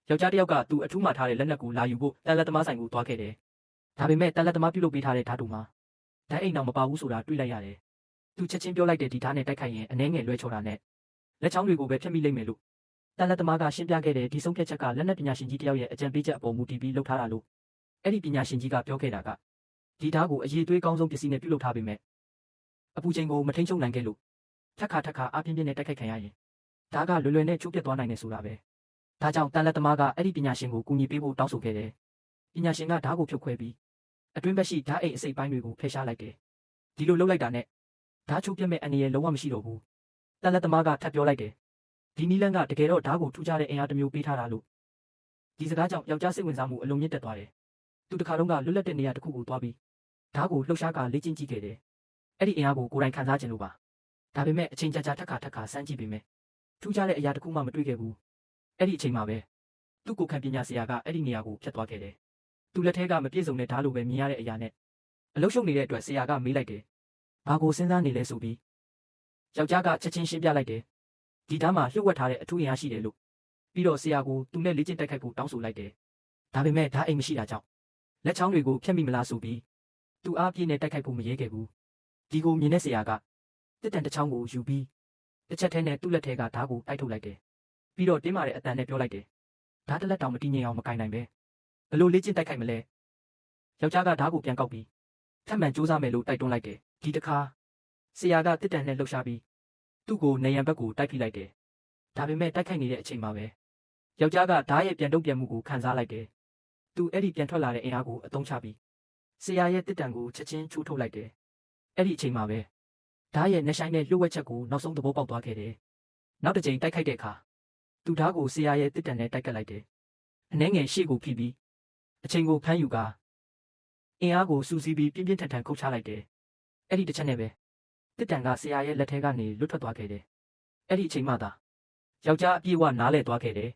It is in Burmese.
ယောက်ျားတစ်ယောက်ကသူအထူးမှာထားတဲ့လက်နက်ကိုလာယူဖို့တန်လက်သမားဆိုင်ကိုသွားခဲ့တယ်။ဒါပေမဲ့တန်လက်သမားပြုလုပ်ပေးထားတဲ့ဓာတ်တူမှာဓာတ်အိမ်တော်မပါဘူးဆိုတာတွေ့လိုက်ရတယ်။သူချက်ချင်းပြောလိုက်တဲ့ဒီဓာတ်နဲ့တိုက်ခိုက်ရင်အနှဲငယ်လွဲချော်တာနဲ့လက်ချောင်းတွေကိုပဲဖျက်မိလိမ့်မယ်လို့တန်လက်သမားကရှင်းပြခဲ့တဲ့ဒီဆုံးဖြတ်ချက်ကလက်နက်ပညာရှင်ကြီးတယောက်ရဲ့အကြံပေးချက်အပေါ်မူတည်ပြီးလုပ်ထားတာလို့အဲ့ဒီပညာရှင်ကြီးကပြောခဲ့တာကဒီဓာတ်ကိုအရေးသွေးကောင်းဆုံးပစ္စည်းနဲ့ပြုလုပ်ထားပေမဲ့အပူချိန်ကိုမထိန်ချုပ်နိုင်ခဲ့လို့ထက်ခါအပြင်းပြင်းနဲ့တိုက်ခိုက်ခံရရင်ဓာတ်ကလွယ်လွယ်နဲ့ချိုးပြတ်သွားနိုင်တယ်ဆိုတာပဲ။ဒါကြောင့်တန်လက်သမားကအဲ့ဒီပညာရှင်ကိုကူညီပေးဖို့တောင်းဆိုခဲ့တယ်။ပညာရှင်ကဓာတ်ကိုဖြုတ်ခွဲပြီးအတွင်းဘက်ရှိဓာတ်အိမ်အစိတ်ပိုင်းတွေကိုဖယ်ရှားလိုက်တယ်။ဒီလိုလုပ်လိုက်တာနဲ့ဓာတ်ချိုးပြတ်မဲ့အနေနဲ့လုံးဝမရှိတော့ဘူး။တန်လက်သမားကထပ်ပြောလိုက်တယ်။ဒီနီလန်းကတကယ်တော့ဓာတ်ကိုထူးခြားတဲ့အင်အားတစ်မျိုးပေးထားတာလို့ဒီစကားကြောင့်ယောက်ျားစိတ်ဝင်စားမှုအလုံးမြင့်တက်သွားတယ်။သူတခါတော့ကလွတ်လပ်တဲ့နေရာတစ်ခုကိုသွားပြီးဓာတ်ကိုလှုပ်ရှားကလေ့ကျင့်ကြည့်ခဲ့တယ်။အဲ့ဒီအင်အားကိုကိုယ်တိုင်ခံစားခြင်းလို့ပါ။ဒါပေမဲ့အချိန်ကြာထက်ခါစမ်းကြည့်ပေမဲ့ထူးခြားတဲ့အရာတစ်ခုမှမတွေ့ခဲ့ဘူး။အဲ့ဒီအချိန်မှာပဲသူ့ကိုယ်ခံပညာဆရာကအဲ့ဒီနေရာကိုဖျက်သွားခဲ့တယ်။သူလက်ထဲကမပြည့်စုံတဲ့ဓာတ်လိုပဲမြင်ရတဲ့အရာနဲ့အလုံးရှုံနေတဲ့အတွက်ဆရာကမေးလိုက်တယ်။ဘာကိုစဉ်းစားနေလဲဆိုပြီးယောက်ျားကချက်ချင်းရှင်းပြလိုက်တယ်။ဒီဓာတ်မှာလျှို့ဝှက်ထားတဲ့အထူးအင်အားရှိတယ်လို့ပြီးတော့ဆရာကိုသူနဲ့လေ့ကျင့်တိုက်ခိုက်ဖို့တောင်းဆိုလိုက်တယ်။ဒါပေမဲ့ဓာတ်အိမ်မရှိတာကြောင့်လက်ချောင်းတွေကိုဖျက်မိမလားဆိုပြီးသူအားပြည့်နဲ့တိုက်ခိုက်ဖို့မရဲခဲ့ဘူး။ဒီကိုမြင်တဲ့ဆရာကတစ်တန်တစ်ချောင်းကိုယူပြီးတစ်ချက်ထဲနဲ့သူ့လက်ထဲကဓာတ်ကိုတိုက်ထုတ်လိုက်တယ်။ပြီးတော့တင်းမာတဲ့အတန်နဲ့ပြောလိုက်တယ်။ဓာတ်တစ်လက်တောင်မတည်ငြိမ်အောင်မကင်နိုင်ပဲဘလို့လေ့ကျင့်တိုက်ခိုက်မလဲ။ယောက်ျားကဓာတ်ကိုပြန်ကောက်ပြီးထပ်မံစူးစမ်းမယ်လို့တိုက်တွန်းလိုက်တယ်။ဒီတစ်ခါဆရာကတစ်တန်နဲ့လှုပ်ရှားပြီးသူ့ကိုနေရန်ဘက်ကိုတိုက်ဖိလိုက်တယ်။ဒါပေမဲ့တိုက်ခိုက်နေတဲ့အချိန်မှာပဲယောက်ျားကဓာတ်ရဲ့ပြန်တုံ့ပြန်မှုကိုခံစားလိုက်တယ်။သူအဲ့ဒီပြန်ထွက်လာတဲ့အင်အားကိုအသုံးချပြီးဆရာရဲ့တစ်တန်ကိုချက်ချင်းချိုးထုတ်လိုက်တယ်။အဲ့ဒီအချိန်မှာပဲဓာတ်ရဲ့နှဆိုင်တဲ့လျှို့ဝှက်ချက်ကိုနောက်ဆုံးသဘောပေါက်သွားခဲ့တယ်။နောက်တစ်ချိန်တိုက်ခိုက်တဲ့အခါသူဓာတ်ကိုဆရာရဲ့တစ်တန်နဲ့တိုက်ကပ်လိုက်တယ်။အနှဲငယ်ရှေ့ကိုဖိပြီးအချိန်ကိုဖမ်းယူကာအင်အားကိုစူးစီးပြီးပြင်းထန်ခုတ်ချလိုက်တယ်။အဲ့ဒီတစ်ချက်နဲ့ပဲတစ်တန်ကဆရာရဲ့လက်ထဲကနေလွတ်ထွက်သွားခဲ့တယ်။အဲ့ဒီအချိန်မှသာယောက်ျားအပြေးဝနားလဲသွားခဲ့တယ်